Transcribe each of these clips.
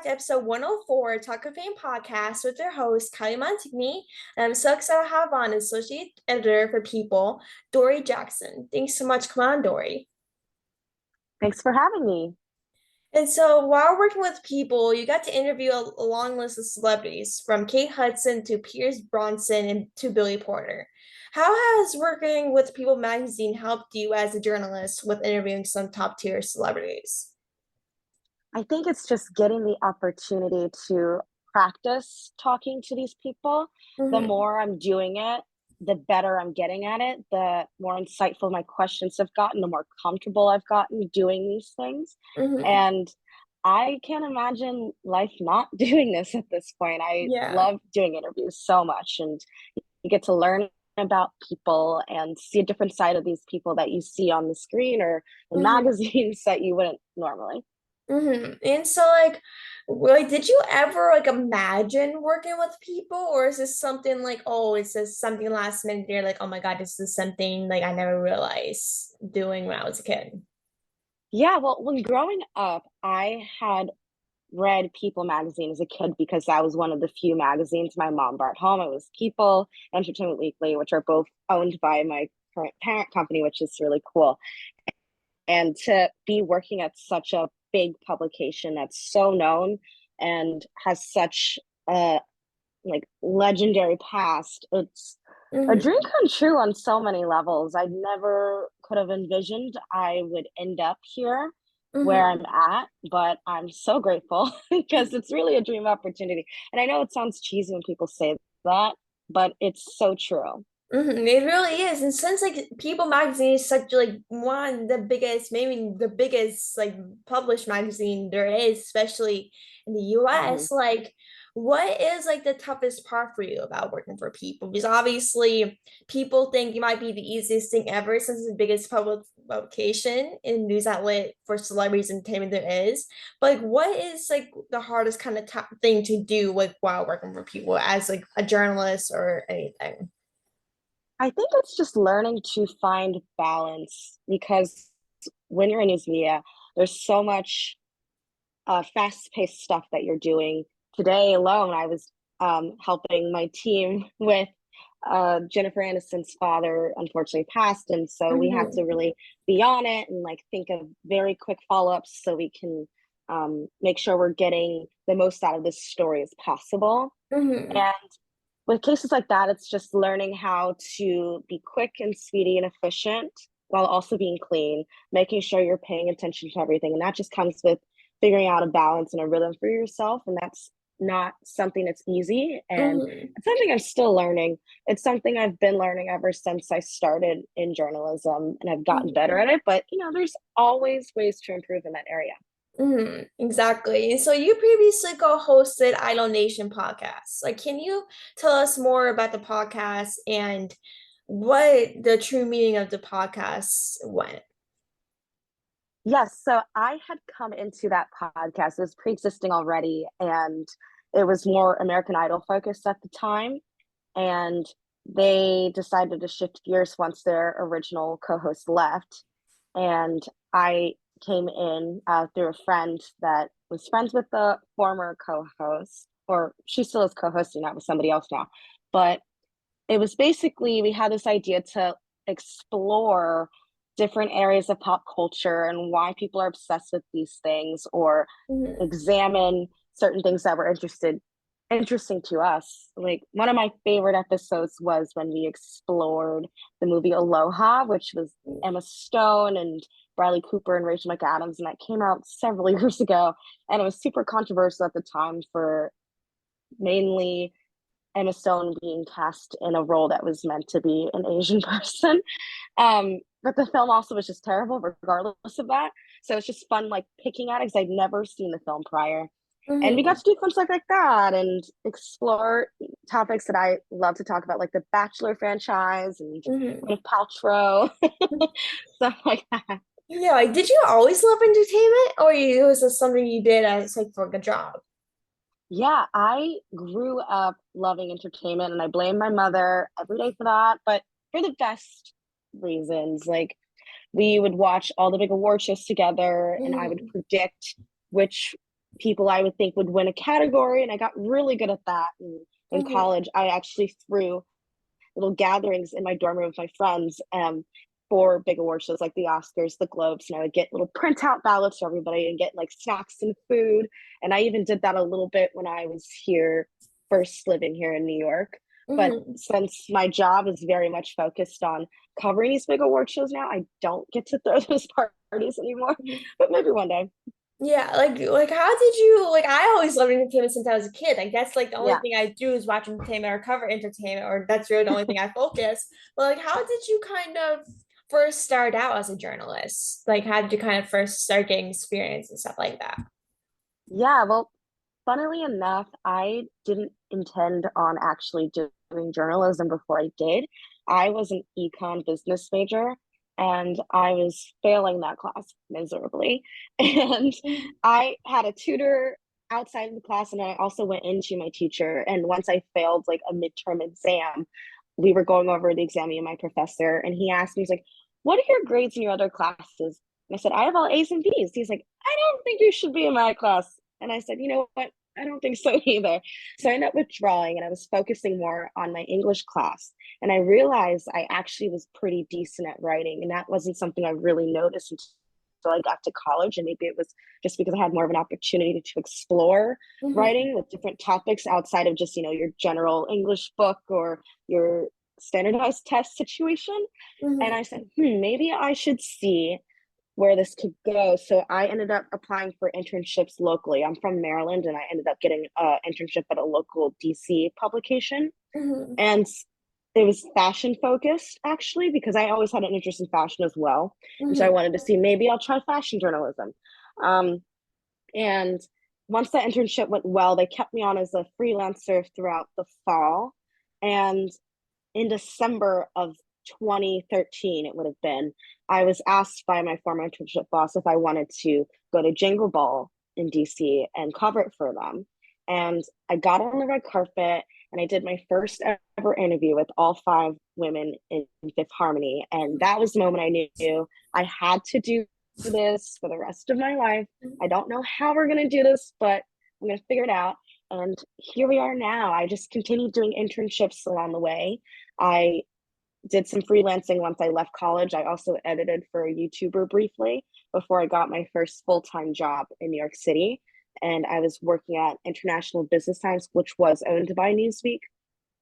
back to episode 104 Talk of Fame podcast with your host, Kylie Montigney. And I'm so excited to have on Associate Editor for People, Dory Jackson. Thanks so much. Come on, Dory. Thanks for having me. And so while working with People, you got to interview a long list of celebrities from Kate Hudson to Pierce Bronson and to Billy Porter. How has working with People magazine helped you as a journalist with interviewing some top tier celebrities? I think it's just getting the opportunity to practice talking to these people. The Mm-hmm. more I'm doing it, the better I'm getting at it, the more insightful my questions have gotten, the more comfortable I've gotten doing these things. Mm-hmm. And I can't imagine life not doing this at this point. I Yeah. love doing interviews so much, and you get to learn about people and see a different side of these people that you see on the screen or in Mm-hmm. magazines that you wouldn't normally. Mm-hmm. And so, like, did you ever like imagine working with people, or is this something like, oh, it's just something last minute? You're like, oh my God, this is something like I never realized doing when I was a kid. Yeah, well, when growing up, I had read People magazine as a kid because that was one of the few magazines my mom brought home. It was People, Entertainment Weekly, which are both owned by my current parent company, which is really cool. And to be working at such a big publication that's so known and has such a legendary past, it's a Mm-hmm. dream come true on so many levels. I never could have envisioned I would end up here where Mm-hmm. I'm at, but I'm so grateful because it's really a dream opportunity. And I know it sounds cheesy when people say that, but it's so true. It really is. And since like People magazine is such like one of the biggest, maybe the biggest like published magazine there is, especially in the Mhm. US, like what is like the toughest part for you about working for People? Because obviously people think it might be the easiest thing ever since it's the biggest public publication and news outlet for celebrities and entertainment there is. But like what is like the hardest kind of thing to do like while working for People as like a journalist or anything? I think it's just learning to find balance because when you're in news media, there's so much fast-paced stuff that you're doing. Today alone, I was helping my team with Jennifer Aniston's father unfortunately passed, and so we had to Mhm. really be on it and like think of very quick follow-ups so we can make sure we're getting the most out of this story as possible. Mhm. And with cases like that, it's just learning how to be quick and speedy and efficient while also being clean, making sure you're paying attention to everything. And that just comes with figuring out a balance and a rhythm for yourself. And that's not something that's easy. And Mhm. it's something I'm still learning. It's something I've been learning ever since I started in journalism and I've gotten better Mhm. at it. But, there's always ways to improve in that area. Mhm. Exactly. So you previously co-hosted Idol Nation podcast. Like, can you tell us more about the podcast and what the true meaning of the podcast went? Yes, so I had come into that podcast. It was pre-existing already, and it was more American Idol focused at the time. And they decided to shift gears once their original co-host left. And I came in through a friend that was friends with the former co-host, or she still is co-hosting that with somebody else now. But it was basically we had this idea to explore different areas of pop culture and why people are obsessed with these things or Mhm. examine certain things that were interesting to us. Like one of my favorite episodes was when we explored the movie Aloha, which was Emma Stone and Bradley Cooper and Rachel McAdams, and that came out several years ago, and it was super controversial at the time for mainly Emma Stone being cast in a role that was meant to be an Asian person. But the film also was just terrible, regardless of that. So it's just fun, like picking at it because I'd never seen the film prior. And we got Mhm. to do fun stuff like that and explore topics that I love to talk about, like the Bachelor franchise and Mhm. Gwyneth Paltrow, stuff like that. Yeah, like, did you always love entertainment, or was this something you did as like for a good job? Yeah, I grew up loving entertainment and I blame my mother every day for that, but for the best reasons. Like we would watch all the big award shows together and I would Mhm. predict which people I would think would win a category, and I got really good at that. And in Mm-hmm. college, I actually threw little gatherings in my dorm room with my friends for big award shows like the Oscars, the Globes, and I would get little printout ballots for everybody and get like snacks and food. And I even did that a little bit when I was here first living here in New York. But Mm-hmm. since my job is very much focused on covering these big award shows now, I don't get to throw those parties anymore. But maybe one day. Yeah, like how did you like I always loved entertainment since I was a kid. Like that's like the only Yeah. thing I do is watch entertainment or cover entertainment, or that's really the only thing I focus. But like how did you kind of first start out as a journalist? Like how did you kind of first start getting experience and stuff like that? Yeah, well, funnily enough, I didn't intend on actually doing journalism before I did. I was an econ business major and I was failing that class miserably. And Mhm. I had a tutor outside of the class, and I also went into my teacher. And once I failed like a midterm exam, we were going over the exam, me and my professor, and he asked me, he's like, "What are your grades in your other classes?" And I said, "I have all A's and B's." He's like, "I don't think you should be in my class." And I said, "You know what? I don't think so either." So I ended up withdrawing and I was focusing more on my English class. And I realized I actually was pretty decent at writing. And that wasn't something I really noticed until I got to college. And maybe it was just because I had more of an opportunity to explore Mhm. writing with different topics outside of just, your general English book or your standardized test situation. And I Mhm. said, maybe I should see where this could go. So I ended up applying for internships locally. I'm from Maryland, and I ended up getting an internship at a local DC publication. Mhm. And it was fashion focused, actually, because I always had an interest in fashion as well. And so I Mhm. wanted to see, maybe I'll try fashion journalism. Um, and once that internship went well, they kept me on as a freelancer throughout the fall. And in December of 2013, it would have been, I was asked by my former internship boss if I wanted to go to Jingle Ball in DC and cover it for them. And I got on the red carpet and I did my first ever interview with all five women in Fifth Harmony. And that was the moment I knew I had to do this for the rest of my life. I don't know how we're going to do this, but I'm going to figure it out. And here we are now. I just continued doing internships along the way. I did some freelancing once I left college. I also edited for a YouTuber briefly before I got my first full time job in New York City. And I was working at International Business Times, which was owned by Newsweek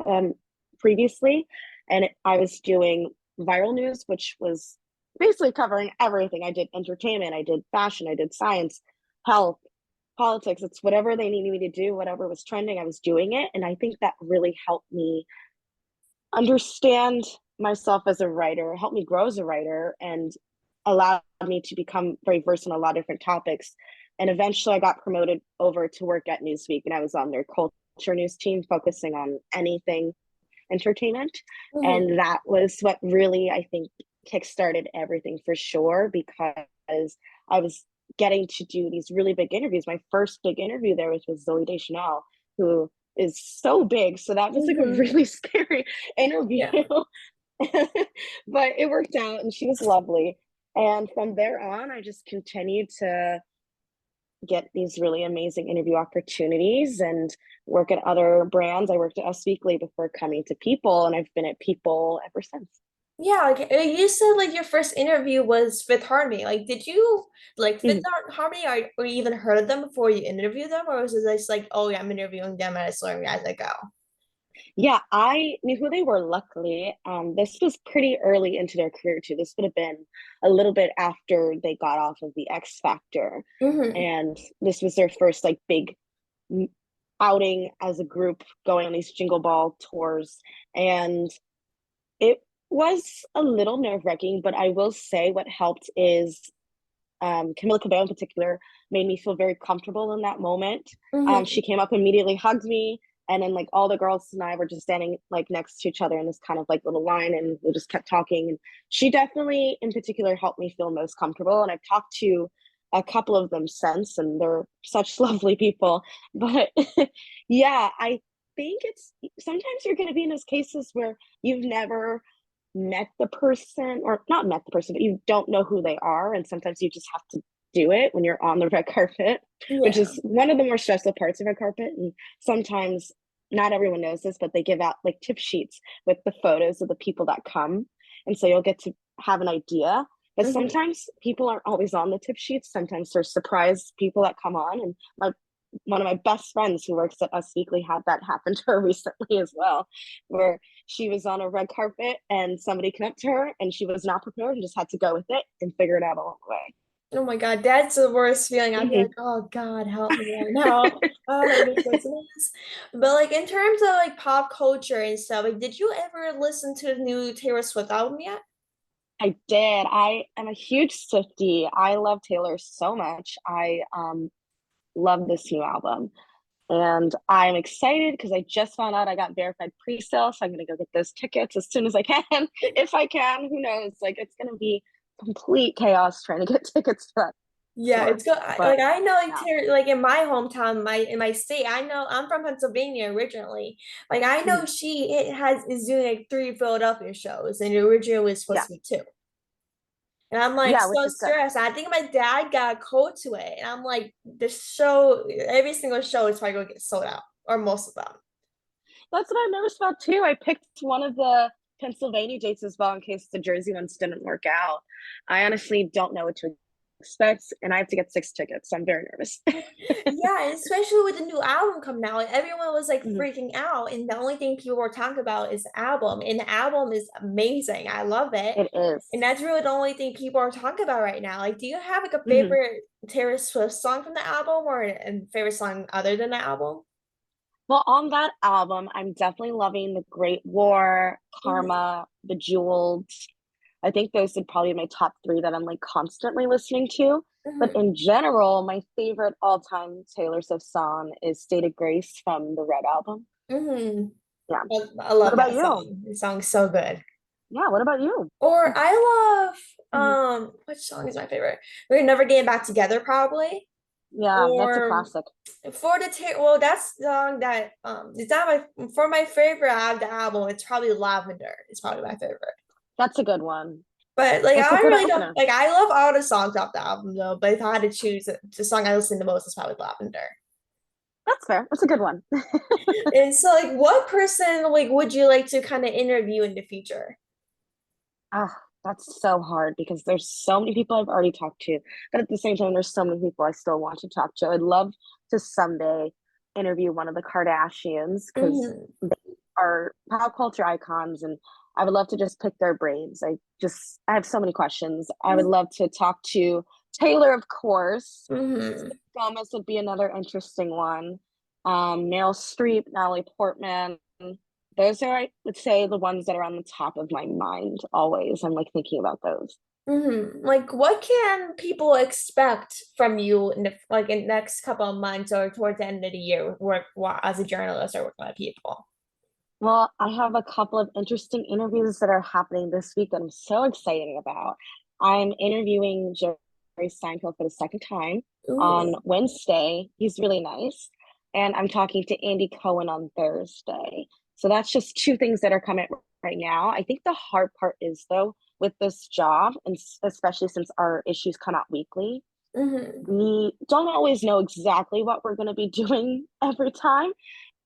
um, previously. And I was doing viral news, which was basically covering everything. I did entertainment, I did fashion, I did science, health, politics. It's whatever they needed me to do, whatever was trending, I was doing it. And I think that really helped me understand myself as a writer, helped me grow as a writer, and allowed me to become very versed in a lot of different topics. And eventually I got promoted over to work at Newsweek, and I was on their culture news team focusing on anything entertainment. Mhm. And that was what really, I think, kickstarted everything for sure, because I was getting to do these really big interviews. My first big interview there was with Zoe Deschanel, who is so big. So that was like a Mhm. really scary interview. Yeah. But it worked out and she was lovely. And from there on, I just continued to get these really amazing interview opportunities and work at other brands. I worked at Us Weekly before coming to People, and I've been at People ever since. Yeah, like you said like your first interview was with Harmony. Like did you like Fifth Mhm. Harmony or you even heard of them before you interviewed them, or was it just like, oh yeah, I'm interviewing them and I just learn as I go? Yeah, I knew who they were, luckily. This was pretty early into their career, too. This would have been a little bit after they got off of the X Factor. Mm-hmm. And this was their first like big outing as a group going on these Jingle Ball tours. And it was a little nerve-wracking, but I will say what helped is Camila Cabello in particular made me feel very comfortable in that moment. Mm-hmm. She came up immediately, hugged me, and then like all the girls and I were just standing like next to each other in this kind of like little line, and we just kept talking. And she definitely, in particular, helped me feel most comfortable. And I've talked to a couple of them since, and they're such lovely people. But yeah, I think it's sometimes you're going to be in those cases where you've never met the person, or not met the person, but you don't know who they are, and sometimes you just have to do it when you're on the red carpet, which Yeah. is one of the more stressful parts of red carpet. And sometimes not everyone knows this, but they give out like tip sheets with the photos of the people that come. And so you'll get to have an idea. But Hmm. sometimes people aren't always on the tip sheets. Sometimes there's surprise people that come on. And one of my best friends who works at Us Weekly had that happen to her recently as well, where she was on a red carpet and somebody came up to her and she was not prepared and just had to go with it and figure it out along the way. Oh my God, that's the worst feeling. I'd be Mm-hmm. like, oh God, help me right now. I don't know what this person is. But like in terms of like pop culture and stuff, like did you ever listen to the new Taylor Swift album yet? I did. I am a huge Swiftie. I love Taylor so much. I love this new album. And I'm excited because I just found out I got verified pre-sale. So I'm gonna go get those tickets as soon as I can. If I can, who knows? Like it's gonna be complete chaos trying to get tickets for that Yeah, tour. it's good. But Like I know, like yeah. like in my hometown, my in my state, I know I'm from Pennsylvania originally. Like I know Mhm. she it has is doing like three Philadelphia shows, and the original was supposed Yeah. to be two. And I'm like Yeah, which so is good. stressed. I think my dad got a cold to it, and I'm like, the show, every single show is probably gonna get sold out, or most of them. That's what I noticed about too. I picked one of the Pennsylvania dates as well in case the Jersey ones didn't work out. I honestly don't know what to expect, and I have to get 6 tickets. So I'm very nervous. Yeah, and especially with the new album coming out, like, everyone was like Mhm. freaking out, and the only thing people were talking about is the album, and the album is amazing. I love it, It and is. that's really the only thing people are talking about right now. Like, do you have like a Mhm. favorite Taylor Swift song from the album, or a favorite song other than the album? Well, on that album, I'm definitely loving The Great War, Mhm. Karma, Bejeweled. I think those would probably be my top three that I'm like constantly listening to. But Mhm. in general, my favorite all-time Taylor Swift song is State of Grace from the Red album. Mhm. Yeah. I What love about that you? song. The song's so good. Yeah, what about you? Or I love Mhm. which song is my favorite? We're never getting back together, probably. Yeah, that's a Or classic. for the well, that's the song that it's not my for my favorite out of the album. It's probably Lavender. It's probably my favorite. That's a good one. But like That's a I good really don't opener. like I love all the songs off the album though. But if I had to choose the song I listen to most is probably Lavender. That's fair. That's a good one. And so like what person like would you like to kind of interview in the future? Ah, that's so hard because there's so many people I've already talked to, but at the same time, there's so many people I still want to talk to. I'd love to someday interview one of the Kardashians because Hmm. they are pop culture icons, and I would love to just pick their brains. I have so many questions. I would love to talk to Taylor, of course. Hmm. Gomez would be another interesting one. Meryl Streep, Natalie Portman. Those are, I would say, the ones that are on the top of my mind always. I'm like thinking about those. Like, what can people expect from you in the like in the next couple of months or towards the end of the year, as a journalist or working with people? Well, I have a couple of interesting interviews that are happening this week that I'm so excited about. I'm interviewing Jerry Seinfeld for the second time on Ooh. Wednesday. He's really nice. And I'm talking to Andy Cohen on Thursday. So that's just two things that are coming right now. I think the hard part is, though, with this job, and especially since our issues come out weekly, Mm-hmm. we don't always know exactly what we're going to be doing every time.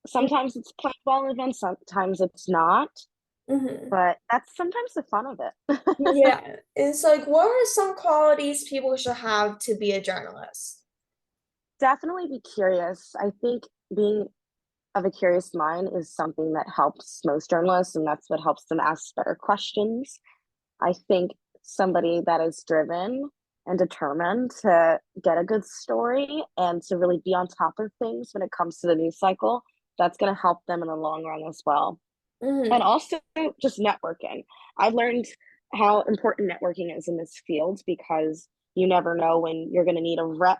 Sometimes it's played well in events, sometimes it's not, Mm-hmm. but that's sometimes the fun of it. Yeah. It's like, what are some qualities people should have to be a journalist? Definitely be curious. I think being of a curious mind is something that helps most journalists, and that's what helps them ask better questions. I think somebody that is driven and determined to get a good story and to really be on top of things when it comes to the news cycle, that's going to help them in the long run as well. And Mm-hmm. also just networking. I've learned how important networking is in this field because you never know when you're going to need a rep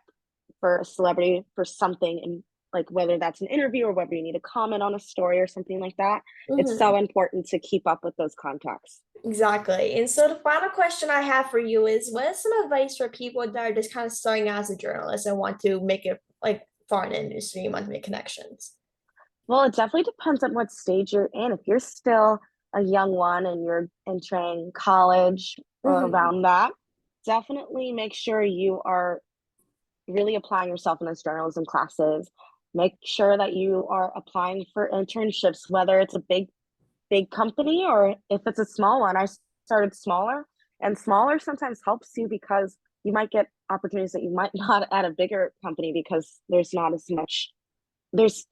for a celebrity for something, and like whether that's an interview or whether you need a comment on a story or something like that. It's Mm-hmm. so important to keep up with those contacts. Exactly. And so the final question I have for you is, what is some advice for people that are just kind of starting out as a journalist and want to make it like far in the industry and want to make connections? Well, it definitely depends on what stage you're in. If you're still a young one and you're entering college or Mm-hmm. around that, definitely make sure you are really applying yourself in those journalism classes. Make sure that you are applying for internships, whether it's a big company or if it's a small one. I started smaller, and smaller sometimes helps you because you might get opportunities that you might not at a bigger company because there's not as much, there's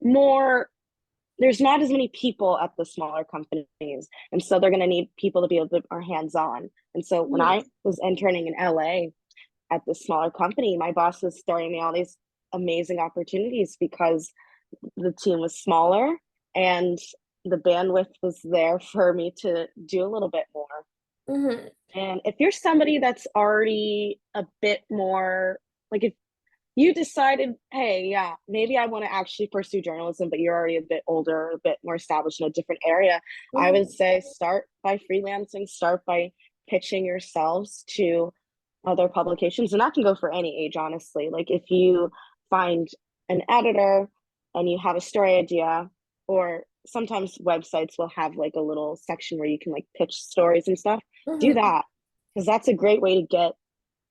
more, there's not as many people at the smaller companies. And so they're going to need people to be a bit more hands on. And so when I Mhm. was interning in LA at the smaller company, my boss was throwing me all these amazing opportunities because the team was smaller and the bandwidth was there for me to do a little bit more. Mhm. And if you're somebody that's already a bit more, like if you decided, hey, yeah, maybe I want to actually pursue journalism, but you're already a bit older, a bit more established in a different area, I would Mhm. say start by freelancing, start by pitching yourselves to other publications. And that can go for any age, honestly. Like if you find an editor and you have a story idea, or sometimes websites will have like a little section where you can like pitch stories and stuff, do Mhm. that because that's a great way to get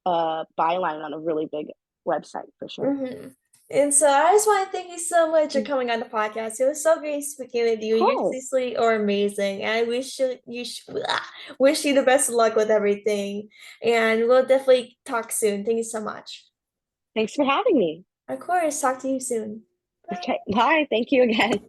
a byline on a really big website for sure. Mhm. And so I just want to thank you so much for Of coming on the podcast. It was so great speaking with you. You course. seriously are amazing. And I wish you the best of luck with everything. And we'll definitely talk soon. Thank you so much. Thanks for having me. Of course, talk to you soon. Bye. Okay. Bye. Thank you again.